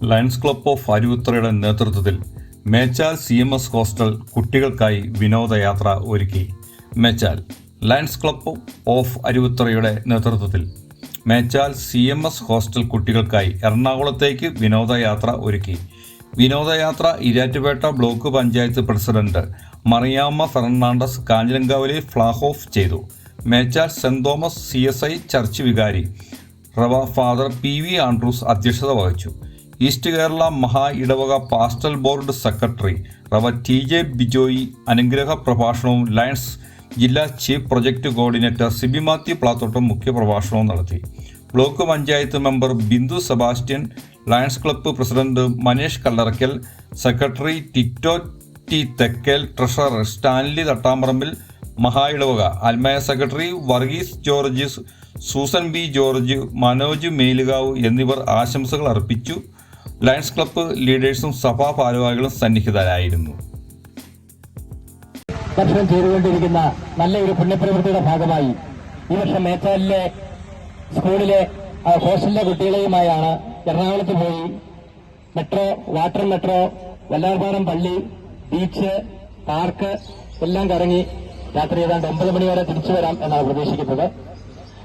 Lions Club of അരുവിത്തറയുടെ നേതൃത്വത്തിൽ Mechal CMS hostel കുട്ടികൾക്കായി വിനോദയാത്ര ഒരുക്കി. മേച്ചാൽ ലയൺസ് ക്ലബ്ബ് ഓഫ് അരുവിത്തറയുടെ നേതൃത്വത്തിൽ മേച്ചാൽ CMS ഹോസ്റ്റൽ കുട്ടികൾക്കായി എറണാകുളത്തേക്ക് വിനോദയാത്ര ഒരുക്കി. വിനോദയാത്ര Erattupetta block panchayat president Mariyamma Fernandes കാഞ്ഞിരങ്കാവിലെ ഫ്ലാഗ് ഓഫ് ചെയ്തു. Mechal Saint Thomas CSI church വികാരി റവ ഫാദർ PV ആൻഡ്രൂസ് അധ്യക്ഷത വഹിച്ചു. ഈസ്റ്റ് കേരള മഹാ ഇടവക pastoral board secretary Rev TJ Bijoy അനുഗ്രഹ പ്രഭാഷണവും ലയൺസ് ജില്ലാ chief project coordinator Sibi Mathew Plathottam മുഖ്യപ്രഭാഷണവും നടത്തി. Block panchayat member Bindu Sebastian, Lions Club president Manesh Kallarakkal, secretary Tito T Thekkel, treasurer Stanley Thattamparambil, മഹാ ഇടവക ആത്മീയ secretary Varghese George, Susan B George, Manoj Melukavu എന്നിവർ ആശംസകൾ അർപ്പിച്ചു. ലയൺസ് ക്ലബ്ബ് ലീഡേഴ്സും സഭാ ഭാരവാഹികളും സന്നിഹിതരായിരുന്നു. ദർശനം ചെയ്തുകൊണ്ടിരിക്കുന്ന നല്ലൊരു പുണ്യപ്രവൃത്തിയുടെ ഭാഗമായി ഈ വർഷം മേച്ചാലിലെ സ്കൂളിലെ ഹോസ്റ്റലിലെ കുട്ടികളെയുമായാണ് എറണാകുളത്ത് പോയി മെട്രോ, വാട്ടർ മെട്രോ, വല്ലാർപാടം പള്ളി, ബീച്ച്, പാർക്ക് എല്ലാം കറങ്ങി രാത്രി ഏതാണ്ട് 9 മണി വരെ തിരിച്ചു വരാം എന്നാണ് പ്രതീക്ഷിക്കുന്നത്.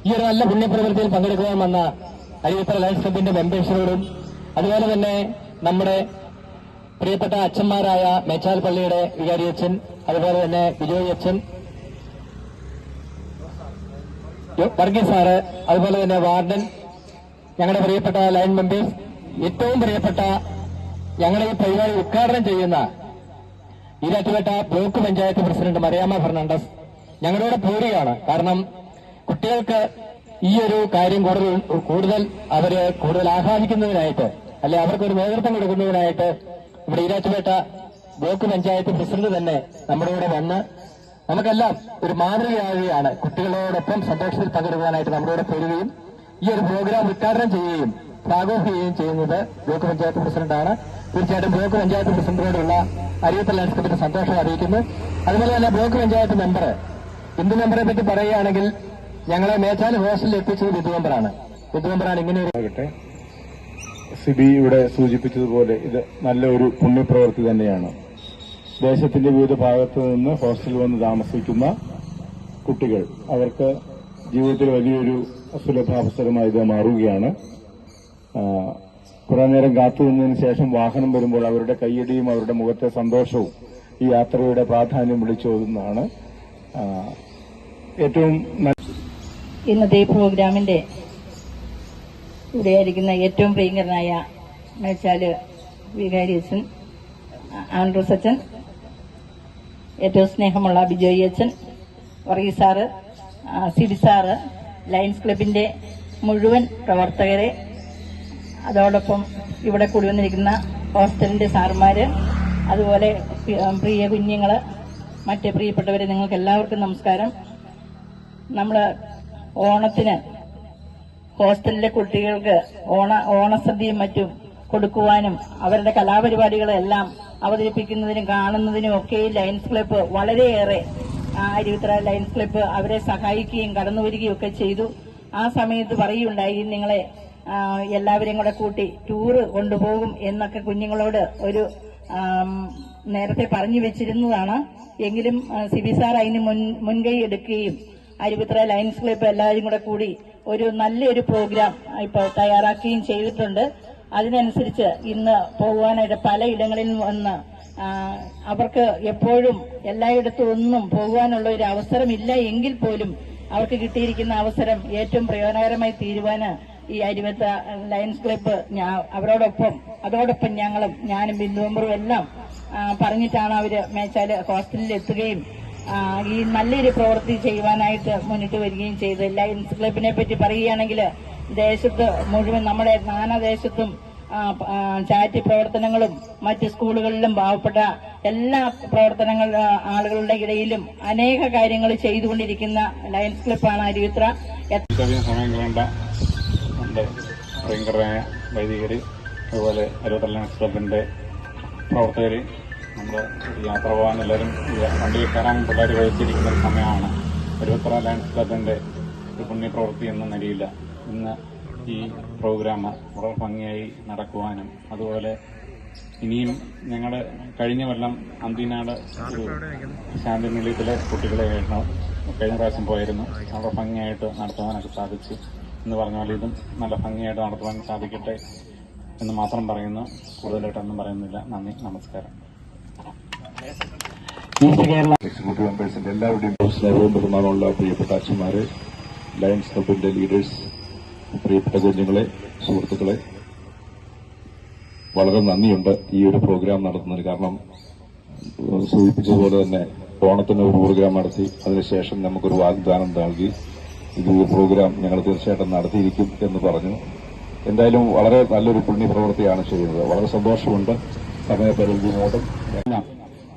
ഈ ഒരു നല്ല പുണ്യപ്രവൃത്തിയിൽ പങ്കെടുക്കുവാൻ വന്ന അരുവിത്തറ ലയൺസ് ക്ലബിന്റെ മെമ്പേഴ്സിനോടും അതുപോലെ തന്നെ നമ്മുടെ പ്രിയപ്പെട്ട അച്ഛന്മാരായ മേച്ചാൽ പള്ളിയുടെ വികാരി അച്ഛൻ, അതുപോലെ തന്നെ ബിജോയ് അച്ഛൻ, വർഗീസ് സാറ്, അതുപോലെ തന്നെ വാർഡൻ, ഞങ്ങളുടെ പ്രിയപ്പെട്ട ലയൺ മെമ്പേഴ്സ്, ഏറ്റവും പ്രിയപ്പെട്ട ഞങ്ങളെ ഈ പരിപാടി ഉദ്ഘാടനം ചെയ്യുന്ന ഈരാറ്റുപേട്ട ബ്ലോക്ക് പഞ്ചായത്ത് പ്രസിഡന്റ് മറിയാമ്മ ഫെർണാണ്ടസ് ഞങ്ങളോട് പോരുകയാണ്. കാരണം കുട്ടികൾക്ക് ഈ ഒരു കാര്യം കൂടുതൽ ആഹ്ലാദിക്കുന്നതിനായിട്ട്, അല്ലെ അവർക്കൊരു നേതൃത്വം കൊടുക്കുന്നതിനായിട്ട് ഇവിടെ ഈരാറ്റുപേട്ട ബ്ലോക്ക് പഞ്ചായത്ത് പ്രസിഡന്റ് തന്നെ നമ്മുടെ കൂടെ വന്ന് നമുക്കെല്ലാം ഒരു മാതൃകയാവുകയാണ്. കുട്ടികളോടൊപ്പം സന്തോഷത്തിൽ പങ്കെടുക്കാനായിട്ട് നമ്മുടെ കൂടെ പോരുകയും ഈ ഒരു പ്രോഗ്രാം ഉദ്ഘാടനം ചെയ്യുകയും ഫ്ലാഗ് ഓഫ് ചെയ്യുകയും ചെയ്യുന്നത് ബ്ലോക്ക് പഞ്ചായത്ത് പ്രസിഡന്റാണ്. തീർച്ചയായിട്ടും ബ്ലോക്ക് പഞ്ചായത്ത് പ്രസിഡന്റിനോടുള്ള അരുവിത്തറ ലയൺസ് ക്ലബ്ബിന്റെ സന്തോഷം അറിയിക്കുന്നു. അതുപോലെ തന്നെ ബ്ലോക്ക് പഞ്ചായത്ത് മെമ്പർ, ഹിന്ദു മെമ്പറെ പറ്റി പറയുകയാണെങ്കിൽ ഞങ്ങളെ മേച്ചാൽ ഹോസ്റ്റലിൽ എത്തിച്ചത് ബിന്ദു മെമ്പറാണ്. ഇങ്ങനെ ആകട്ടെ, സിബി ഇവിടെ സൂചിപ്പിച്ചതുപോലെ ഇത് നല്ല ഒരു പുണ്യപ്രവൃത്തി തന്നെയാണ്. ദേശത്തിന്റെ വിവിധ ഭാഗത്തു നിന്ന് ഹോസ്റ്റലിൽ വന്ന് താമസിക്കുന്ന കുട്ടികൾ, അവർക്ക് ജീവിതത്തിൽ വലിയൊരു സുലഭാവസരമായി ഇത് മാറുകയാണ്. കുറെ നേരം കാത്തുനിന്നതിന് ശേഷം വാഹനം വരുമ്പോൾ അവരുടെ കയ്യടിയും അവരുടെ മുഖത്തെ സന്തോഷവും ഈ യാത്രയുടെ പ്രാധാന്യം വിളിച്ചോതുന്നതാണ്. ഏറ്റവും ഇന്നത്തെ ഈ പ്രോഗ്രാമിന്റെ ഇവിടെയായിരിക്കുന്ന ഏറ്റവും പ്രിയങ്കരനായ മേച്ചാല് വികാരി അച്ഛൻ ആൻഡ്രൂസ് അച്ഛൻ, ഏറ്റവും സ്നേഹമുള്ള ബിജോയ് അച്ഛൻ, Varghese sir, Sibi sir, Lions ക്ലബിന്റെ മുഴുവൻ പ്രവർത്തകരെ, അതോടൊപ്പം ഇവിടെ കൂടി വന്നിരിക്കുന്ന ഹോസ്റ്റലിന്റെ സാറുമാര്, അതുപോലെ പ്രിയ കുഞ്ഞുങ്ങള്, മറ്റ് പ്രിയപ്പെട്ടവരെ, നിങ്ങൾക്ക് എല്ലാവർക്കും നമസ്കാരം. നമ്മള് ഓണത്തിന് ഹോസ്റ്റലിലെ കുട്ടികൾക്ക് ഓണസദ്യയും മറ്റും കൊടുക്കുവാനും അവരുടെ കലാപരിപാടികളെല്ലാം അവതരിപ്പിക്കുന്നതിനും കാണുന്നതിനും ഒക്കെ ലയൺസ് ക്ലബ്ബ് വളരെയേറെ അരുവിത്തറ ലയൺസ് ക്ലബ്ബ് അവരെ സഹായിക്കുകയും കടന്നു വരികയും ഒക്കെ ചെയ്തു. ആ സമയത്ത് പറയുണ്ടായി, നിങ്ങളെ എല്ലാവരെയും കൂടെ കൂട്ടി ടൂറ് കൊണ്ടുപോകും എന്നൊക്കെ കുഞ്ഞുങ്ങളോട് ഒരു നേരത്തെ പറഞ്ഞു വെച്ചിരുന്നതാണ്. എങ്കിലും സിബി സാർ അതിന് മുൻകൈ എടുക്കുകയും അരുവിത്തറ ലയൺസ് ക്ലബ്ബ് എല്ലാവരും കൂടെ കൂടി ഒരു നല്ലൊരു പ്രോഗ്രാം ഇപ്പോൾ തയ്യാറാക്കുകയും ചെയ്തിട്ടുണ്ട്. അതിനനുസരിച്ച് ഇന്ന് പോകുവാനായിട്ട് പലയിടങ്ങളിൽ വന്ന് അവർക്ക് എപ്പോഴും എല്ലായിടത്തും ഒന്നും പോകുവാനുള്ള ഒരു അവസരമില്ല എങ്കിൽ പോലും അവർക്ക് കിട്ടിയിരിക്കുന്ന അവസരം ഏറ്റവും പ്രയോജനകരമായി തീരുവാന് ഈ അരുവിത്തറ ലയൺസ് ക്ലബ്ബ് അതോടൊപ്പം ഞാനും ബിന്ദു മെമ്പറും എല്ലാം പറഞ്ഞിട്ടാണ് അവര് മേച്ചാല് ഹോസ്റ്റലിൽ എത്തുകയും ഈ നല്ലൊരു പ്രവൃത്തി ചെയ്യുവാനായിട്ട് മുന്നിട്ട് വരികയും ചെയ്ത്. ലയൺസ് ക്ലബിനെ പറ്റി പറയുകയാണെങ്കിൽ ദേശത്ത് മുഴുവൻ, നമ്മുടെ നാനാദേശത്തും ചാരിറ്റി പ്രവർത്തനങ്ങളും മറ്റ് സ്കൂളുകളിലും പാവപ്പെട്ട എല്ലാ ആളുകളുടെ ഇടയിലും അനേക കാര്യങ്ങൾ ചെയ്തുകൊണ്ടിരിക്കുന്ന ലയൺസ് ക്ലബ്ബാണ് അരുവിത്തറ. സമയം കളണ്ട പ്രിയങ്കരായ വൈദികര്, അതുപോലെ അരുവിത്തറ ലയൺസ് ക്ലബിന്റെ പ്രവർത്തകര്, നമ്മൾ യാത്ര പോകാൻ എല്ലാവരും വണ്ടിയിൽ കയറാൻ പിള്ളേർ വഹിച്ചിരിക്കുന്ന സമയമാണ്. അരുവിത്തറ ലയൺസ് ക്ലബിന്റെ ഒരു പുണ്യപ്രവൃത്തി എന്ന നിലയിൽ ഇന്ന് ഈ പ്രോഗ്രാം വളരെ ഭംഗിയായി നടക്കുവാനും അതുപോലെ ഇനിയും ഞങ്ങളുടെ കഴിഞ്ഞ കൊല്ലം അന്തിനാട് ഒരു ശാന്തി നിലയത്തിലെ കുട്ടികളെ കഴിഞ്ഞ പ്രാവശ്യം പോയിരുന്നു. വളരെ ഭംഗിയായിട്ട് നടത്തുവാനൊക്കെ സാധിച്ചു എന്ന് പറഞ്ഞ പോലെ ഇതും നല്ല ഭംഗിയായിട്ട് നടത്തുവാൻ സാധിക്കട്ടെ എന്ന് മാത്രം പറയുന്നു. കൂടുതലായിട്ടൊന്നും പറയുന്നില്ല. നന്ദി, നമസ്കാരം. എക്സിക്യൂട്ടീവ് മെമ്പേഴ്സിന്റെ എല്ലാവരുടെയും സ്നേഹവും ബഹുമാനമുള്ള പ്രിയപ്പെട്ട അച്ഛന്മാരെ, ലയൺസ് ക്ലബിന്റെ ലീഡേഴ്സ്, പ്രിയപ്പെട്ട കുഞ്ഞുങ്ങളെ, സുഹൃത്തുക്കളെ, വളരെ നന്ദിയുണ്ട് ഈ ഒരു പ്രോഗ്രാം നടത്തുന്നതിന്. കാരണം സൂചിപ്പിച്ചതുപോലെ തന്നെ ഓണത്തിന് ഒരു പ്രോഗ്രാം നടത്തി, അതിനുശേഷം നമുക്കൊരു വാഗ്ദാനം നൽകി ഇത് പ്രോഗ്രാം ഞങ്ങൾ തീർച്ചയായിട്ടും നടത്തിയിരിക്കും എന്ന് പറഞ്ഞു. എന്തായാലും വളരെ നല്ലൊരു പുണ്യപ്രവൃത്തിയാണ് ചെയ്യുന്നത്. വളരെ സന്തോഷമുണ്ട്. സമയപരിധി മൂലം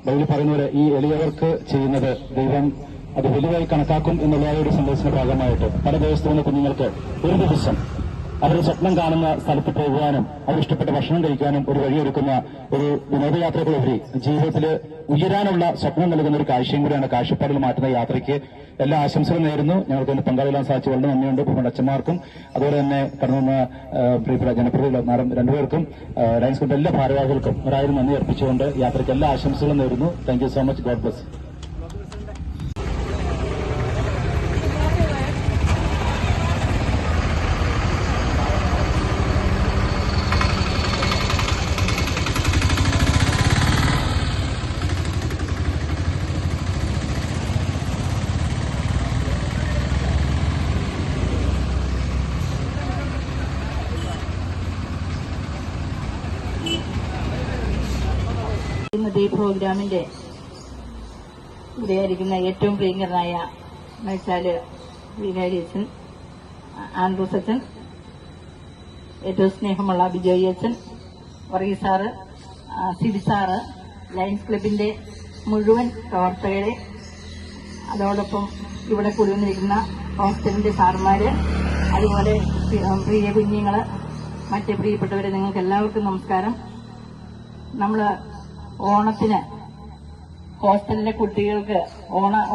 ബൈബിൾ പറയുന്നവരെ ഈ എളിയവർക്ക് ചെയ്യുന്നത് ദൈവം അത് വലുതായി കണക്കാക്കും എന്നുള്ള ഒരു സന്ദേശത്തിന്റെ ഭാഗമായിട്ട് പല ദിവസത്തുള്ള കുഞ്ഞുങ്ങൾക്ക് ഒരു ദിവസം അവരുടെ സ്വപ്നം കാണുന്ന സ്ഥലത്ത് പോകുവാനും അവരിഷ്ടപ്പെട്ട ഭക്ഷണം കഴിക്കാനും ഒരു വഴിയൊരുക്കുന്ന ഒരു വിനോദയാത്രകളുപരി ജീവിതത്തിൽ ഉയരാനുള്ള സ്വപ്നം നൽകുന്ന ഒരു കാഴ്ചയും കൂടിയാണ് കാഴ്ചപ്പാടിൽ മാറ്റുന്ന യാത്രയ്ക്ക് എല്ലാ ആശംസകളും നേരുന്നു. ഞങ്ങൾക്ക് ഇതിന് പങ്കാളികളാൻ സാധിച്ചു വളരെ നന്ദിയുണ്ട്. ബഹുമാന അച്ഛന്മാർക്കും അതുപോലെ തന്നെ കടന്നുവന്ന പ്രിയപ്പെട്ട ജനപ്രതിനിധികൾ രണ്ടുപേർക്കും ലയൺസ് ക്ലബിന്റെ എല്ലാ ഭാരവാഹികൾക്കും ഒരായിരം നന്ദി അർപ്പിച്ചുകൊണ്ട് യാത്രയ്ക്ക് എല്ലാ ആശംസകളും നേരുന്നു. Thank you so much. God bless. ഇന്നത്തെ ഈ പ്രോഗ്രാമിന്റെ ഇവിടെയായിരിക്കുന്ന ഏറ്റവും പ്രിയങ്കരനായ മേച്ചാല് വികാരി അച്ഛൻ, ആൻഡ്രൂസ് അച്ഛൻ, ഏറ്റവും സ്നേഹമുള്ള ബിജോയ് അച്ഛൻ, Varghese sir, Sibi sir, Lions ക്ലബിന്റെ മുഴുവൻ പ്രവർത്തകരെ, അതോടൊപ്പം ഇവിടെ കൂടി വന്നിരിക്കുന്ന ഹോസ്റ്റലിന്റെ സാറുമാര്, അതുപോലെ പ്രിയ കുഞ്ഞുങ്ങള്, മറ്റ് പ്രിയപ്പെട്ടവരെ, നിങ്ങൾക്ക് എല്ലാവർക്കും നമസ്കാരം. നമ്മള് ഓണത്തിന് ഹോസ്റ്റലിലെ കുട്ടികൾക്ക്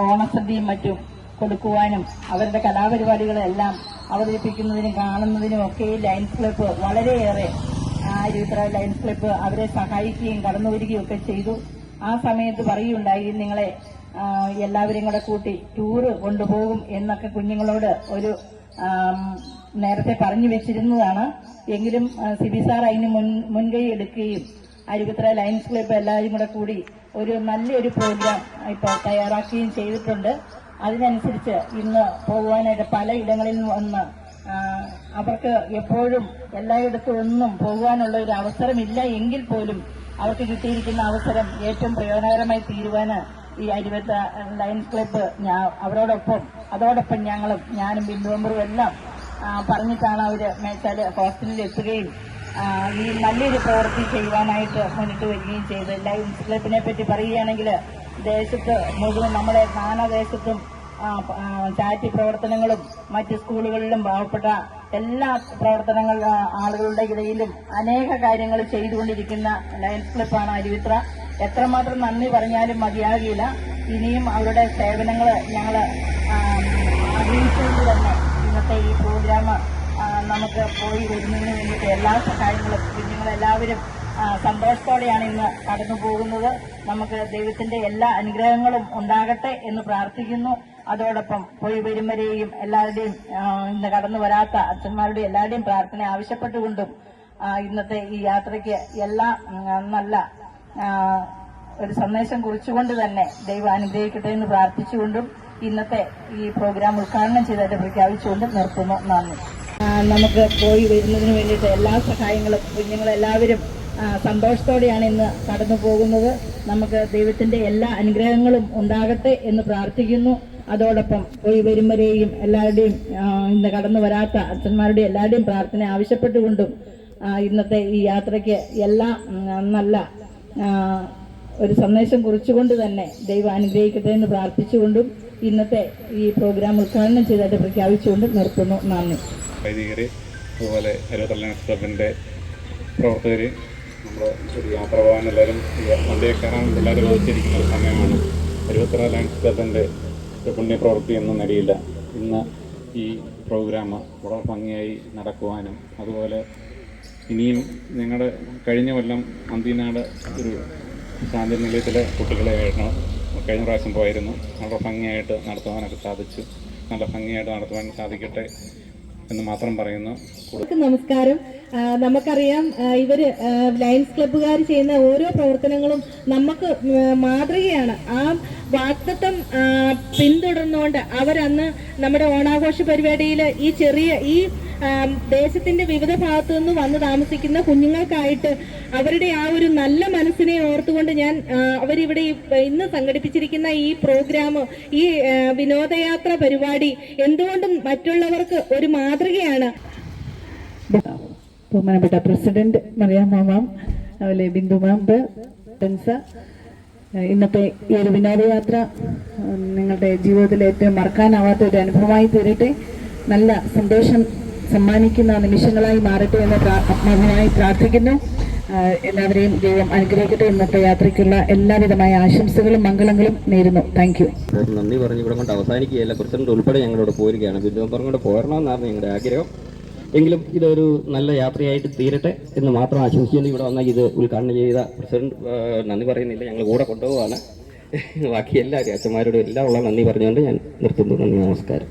ഓണസദ്യയും മറ്റും കൊടുക്കുവാനും അവരുടെ കലാപരിപാടികളെല്ലാം അവതരിപ്പിക്കുന്നതിനും കാണുന്നതിനും ഒക്കെ ലയൺസ് ക്ലബ്ബ് വളരെയേറെ അരുവിത്തറ ലയൺസ് ക്ലബ്ബ് അവരെ സഹായിക്കുകയും കടന്നു വരികയും ഒക്കെ ചെയ്തു. ആ സമയത്ത് പറയുണ്ടായി നിങ്ങളെ എല്ലാവരെയും കൂടെ കൂട്ടി ടൂറ് കൊണ്ടുപോകും എന്നൊക്കെ കുഞ്ഞുങ്ങളോട് ഒരു നേരത്തെ പറഞ്ഞു വെച്ചിരുന്നതാണ്. എങ്കിലും സിബി സാർ അതിന് മുൻകൈ എടുക്കുകയും അരുവിത്തറ ലയൺസ് ക്ലബ്ബ് എല്ലാവരും കൂടെ കൂടി ഒരു നല്ലൊരു പ്രോഗ്രാം ഇപ്പോൾ തയ്യാറാക്കുകയും ചെയ്തിട്ടുണ്ട്. അതിനനുസരിച്ച് ഇന്ന് പോകുവാനായിട്ട് പല ഇടങ്ങളിൽ വന്ന് അവർക്ക് എപ്പോഴും എല്ലായിടത്തും ഒന്നും പോകുവാനുള്ള ഒരു അവസരമില്ല എങ്കിൽ പോലും അവർക്ക് കിട്ടിയിരിക്കുന്ന അവസരം ഏറ്റവും പ്രയോജനകരമായി തീരുവാന് ഈ അരുവിത്തറ ലയൺസ് ക്ലബ്ബ് അതോടൊപ്പം ഞാനും ബിന്ദു മെമ്പറും എല്ലാം പറഞ്ഞിട്ടാണ് അവര് മേച്ചാല് ഹോസ്റ്റലിൽ എത്തുകയും ഈ നല്ലൊരു പ്രവൃത്തി ചെയ്യുവാനായിട്ട് മുന്നിട്ട് വരികയും ചെയ്ത്. ലയൺസ് ക്ലബിനെ പറ്റി പറയുകയാണെങ്കിൽ ദേശത്ത് മുഴുവൻ നമ്മുടെ നാനാദേശത്തും ചാരിറ്റി പ്രവർത്തനങ്ങളും മറ്റ് സ്കൂളുകളിലും പാവപ്പെട്ട എല്ലാ ആളുകളുടെ ഇടയിലും അനേക കാര്യങ്ങൾ ചെയ്തുകൊണ്ടിരിക്കുന്ന ലയൺസ് ക്ലബ്ബാണ് അരുവിത്തറ. എത്രമാത്രം നന്ദി പറഞ്ഞാലും മതിയാകില്ല. ഇനിയും അവരുടെ സേവനങ്ങൾ ഞങ്ങൾ അറിയിച്ചുകൊണ്ട് തന്നെ ഇന്നത്തെ ഈ പ്രോഗ്രാം നമുക്ക് പോയി വരുന്നതിന് വേണ്ടിയിട്ട് എല്ലാ സഹായങ്ങളും കുഞ്ഞുങ്ങളെല്ലാവരും സന്തോഷത്തോടെയാണ് ഇന്ന് കടന്നു പോകുന്നത്. നമുക്ക് ദൈവത്തിന്റെ എല്ലാ അനുഗ്രഹങ്ങളും ഉണ്ടാകട്ടെ എന്ന് പ്രാർത്ഥിക്കുന്നു. അതോടൊപ്പം പോയി വരും വരെയും എല്ലാവരുടെയും ഇന്ന് കടന്നു വരാത്ത അച്ഛന്മാരുടെ എല്ലാവരുടെയും പ്രാർത്ഥന ആവശ്യപ്പെട്ടുകൊണ്ടും ഇന്നത്തെ ഈ യാത്രയ്ക്ക് എല്ലാ നല്ല ഒരു സന്ദേശം കുറിച്ചുകൊണ്ട് തന്നെ ദൈവം അനുഗ്രഹിക്കട്ടെ എന്ന് പ്രാർത്ഥിച്ചുകൊണ്ടും ഇന്നത്തെ ഈ പ്രോഗ്രാം ഉദ്ഘാടനം ചെയ്തതായിട്ട് പ്രഖ്യാപിച്ചുകൊണ്ടും നിർത്തുന്നു. നന്ദി. നമുക്ക് പോയി വരുന്നതിന് വേണ്ടിയിട്ട് എല്ലാ സഹായങ്ങളും കുഞ്ഞുങ്ങളെല്ലാവരും സന്തോഷത്തോടെയാണ് ഇന്ന് കടന്നു പോകുന്നത്. നമുക്ക് ദൈവത്തിന്റെ എല്ലാ അനുഗ്രഹങ്ങളും ഉണ്ടാകട്ടെ എന്ന് പ്രാർത്ഥിക്കുന്നു. അതോടൊപ്പം പോയി വരും വരെയും എല്ലാവരുടെയും ഇന്ന് കടന്നു വരാത്ത അച്ഛന്മാരുടെ എല്ലാവരുടെയും പ്രാർത്ഥന ആവശ്യപ്പെട്ടുകൊണ്ടും ഇന്നത്തെ ഈ യാത്രയ്ക്ക് എല്ലാ നല്ല ഒരു സന്ദേശം കുറിച്ചുകൊണ്ട് തന്നെ ദൈവം അനുഗ്രഹിക്കട്ടെ എന്ന് പ്രാർത്ഥിച്ചുകൊണ്ടും ഇന്നത്തെ ഈ പ്രോഗ്രാം ഉദ്ഘാടനം ചെയ്തതായിട്ട് പ്രഖ്യാപിച്ചുകൊണ്ട് നിർത്തുന്നു. നന്ദി. വൈദികർ, അതുപോലെ അരുവിത്തറ ലയൺസ് ക്ലബിൻ്റെ പ്രവർത്തകർ, നമ്മൾ ഒരു യാത്ര പോകാൻ എല്ലാവരും വണ്ടിയെ കയറാൻ പിള്ളേർ ചോദിച്ചിരിക്കുന്ന ഒരു സമയമാണ്. അരുവിത്തറ ലയൺസ് ക്ലബിൻ്റെ പുണ്യപ്രവൃത്തി എന്ന നിലയിൽ ഇന്ന് ഈ പ്രോഗ്രാം വളരെ ഭംഗിയായി നടക്കുവാനും അതുപോലെ ഇനിയും ഞങ്ങളുടെ കഴിഞ്ഞ കൊല്ലം അന്തിനാട് ഒരു ശാന്തി നിലയത്തിലെ കുട്ടികളെയായിരുന്നു കഴിഞ്ഞ പ്രാവശ്യം പോയിരുന്നു. വളരെ ഭംഗിയായിട്ട് നടത്തുവാനൊക്കെ സാധിച്ചു. നല്ല ഭംഗിയായിട്ട് നടത്തുവാൻ സാധിക്കട്ടെ എന്ന് മാത്രം പറയുന്നു. നമസ്കാരം. നമുക്കറിയാം ഇവര് ലയൺസ് ക്ലബ്ബുകാർ ചെയ്യുന്ന ഓരോ പ്രവർത്തനങ്ങളും നമുക്ക് മാതൃകയാണ്. ആ വാക്തത്വം പിന്തുടർന്നുകൊണ്ട് അവരന്ന് നമ്മുടെ ഓണാഘോഷ പരിപാടിയിൽ ഈ ദേശത്തിന്റെ വിവിധ ഭാഗത്തു നിന്ന് വന്ന് താമസിക്കുന്ന കുഞ്ഞുങ്ങൾക്കായിട്ട് അവരുടെ ആ ഒരു നല്ല മനസ്സിനെ ഓർത്തുകൊണ്ട് ഞാൻ അവരിവിടെ ഇന്ന് സംഘടിപ്പിച്ചിരിക്കുന്ന ഈ പ്രോഗ്രാം, ഈ വിനോദയാത്ര പരിപാടി എന്തുകൊണ്ടും മറ്റുള്ളവർക്ക് ഒരു മാതൃകയാണ്. ബഹുമാനപ്പെട്ട പ്രസിഡന്റ് മറിയാമ്മ മാം, അതുപോലെ ബിന്ദു മാം, ഇന്നത്തെ ഈ ഒരു വിനോദയാത്ര നിങ്ങളുടെ ജീവിതത്തിലെ ഏറ്റവും മറക്കാനാവാത്ത ഒരു അനുഭവമായി തീരട്ടെ. നല്ല സന്തോഷം സമ്മാനിക്കുന്ന നിമിഷങ്ങളായി മാറട്ടെ എന്ന് ആത്മാർത്ഥമായി പ്രാർത്ഥിക്കുന്നു. എല്ലാവരെയും ദൈവം അനുഗ്രഹിക്കട്ടെ. ഇന്നത്തെ യാത്രയ്ക്കുള്ള എല്ലാവിധമായ ആശംസകളും മംഗളങ്ങളും നേരുന്നു. Thank you. നന്ദി പറഞ്ഞ് ഇവിടെ കൊണ്ട് അവസാനിക്കുകയല്ല. പ്രസിഡന്റ് ഉൾപ്പെടെ ഞങ്ങളോട് പോരുകയാണ്. ബിന്ദു പറഞ്ഞുകൊണ്ട് പോരണമെന്നായിരുന്നു ഞങ്ങളുടെ ആഗ്രഹം. എങ്കിലും ഇതൊരു നല്ല യാത്രയായിട്ട് തീരട്ടെ എന്ന് മാത്രം ആശംസിച്ചുകൊണ്ട് ഇവിടെ വന്നാൽ ഇത് ഉദ്ഘാടനം ചെയ്ത പ്രസിഡന്റ് നന്ദി പറയുന്നില്ല, ഞങ്ങൾ കൂടെ കൊണ്ടുപോകാണ്. ബാക്കി എല്ലാവരും അച്ഛന്മാരോടും എല്ലാം ഉള്ള നന്ദി പറഞ്ഞുകൊണ്ട് ഞാൻ നിർത്തുന്നു. നന്ദി, നമസ്കാരം.